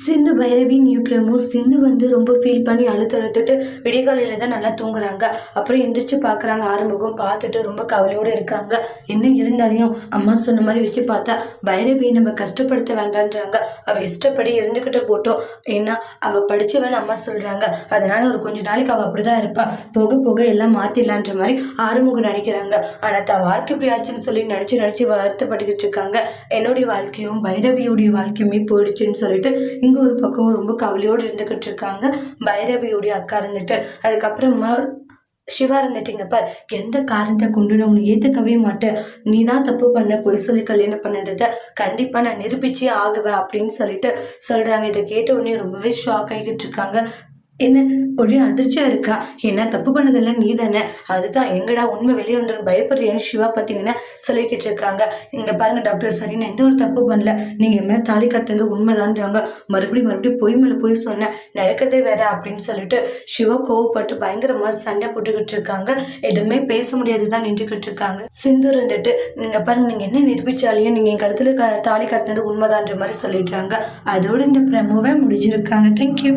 Sindhu Bhairavi new promo சிந்து ரொம்ப feel பண்ணி அழுத்துட்டு விடிகாலையில தான் நல்லா தூங்குறாங்க. அப்புறம் எந்திரிச்சு பார்க்குறாங்க. ஆறுமுகம் பார்த்துட்டு ரொம்ப கவலையோடு இருக்காங்க. என்ன இருந்தாலையும் அம்மா சொன்ன மாதிரி வச்சு பார்த்தா பைரவி நம்ம கஷ்டப்படுத்த வேண்டான்றாங்க. அவள் இஷ்டப்படி இருந்துக்கிட்ட போட்டோம். ஏன்னா அவள் படிச்சவன்னு அம்மா சொல்றாங்க. அதனால ஒரு கொஞ்ச நாளைக்கு அவள் அப்படிதான் இருப்பா. போக போக எல்லாம் மாத்திடலான்ற மாதிரி ஆறுமுகம் நினைக்கிறாங்க. ஆனா தான் வாழ்க்கை இப்படி ஆச்சுன்னு சொல்லி நினைச்சு வருத்தப்பட்டுக்கிட்டு இருக்காங்க. என்னுடைய வாழ்க்கையும் பைரவியுடைய வாழ்க்கையுமே போயிடுச்சுன்னு சொல்லிட்டு இங்க ஒரு பக்கம் ரொம்ப கவலையோடு இருந்துகிட்டு இருக்காங்க. பைரவியோடைய அக்கா இருந்துட்டு அதுக்கப்புறமா சிவா இருந்துட்டீங்க பார், எந்த காரணத்தை கொண்டு நான் உன்னை ஏத்துக்கவே மாட்டேன். நீ தான் தப்பு பண்ண, பொய் சொல்லி கல்யாணம் பண்ணன்றத கண்டிப்பா நான் நிரூபிச்சே ஆகுவேன் அப்படின்னு சொல்லிட்டு சொல்றாங்க. இதை கேட்ட உடனே ரொம்பவே ஷாக் ஆகிட்டு இருக்காங்க. என்ன ஒரே அதிர்ச்சியா இருக்கா? என்ன தப்பு பண்ணதெல்லாம் நீ தானே, அதுதான் எங்கடா உண்மை வெளியே வந்துடும் பயப்படுறியான்னு சிவா பார்த்தீங்கன்னா சொல்லிக்கிட்டு இருக்காங்க. இங்க பாருங்க டாக்டர், சரி நான் எந்த ஒரு தப்பு பண்ணல, நீங்க என் மேல தாலி கட்டினது உண்மைதான்றாங்க. மறுபடியும் போய் மேல போய் சொன்னேன், நடக்கிறதே வேற அப்படின்னு சொல்லிட்டு சிவா கோவப்பட்டு பயங்கரமா சண்டை போட்டுக்கிட்டு இருக்காங்க. எதுவுமே பேச முடியாதுதான் நின்றுக்கிட்டு இருக்காங்க. சிந்து இருந்துட்டு நீங்க பாருங்க, நீங்க என்ன நிரூபிச்சாலையும் நீங்க என் கழுத்துல தாலி கட்டினது உண்மைதான்ற மாதிரி சொல்லிடுறாங்க. அதோட இந்த பிரமோவை முடிஞ்சிருக்காங்க. தேங்க்யூ.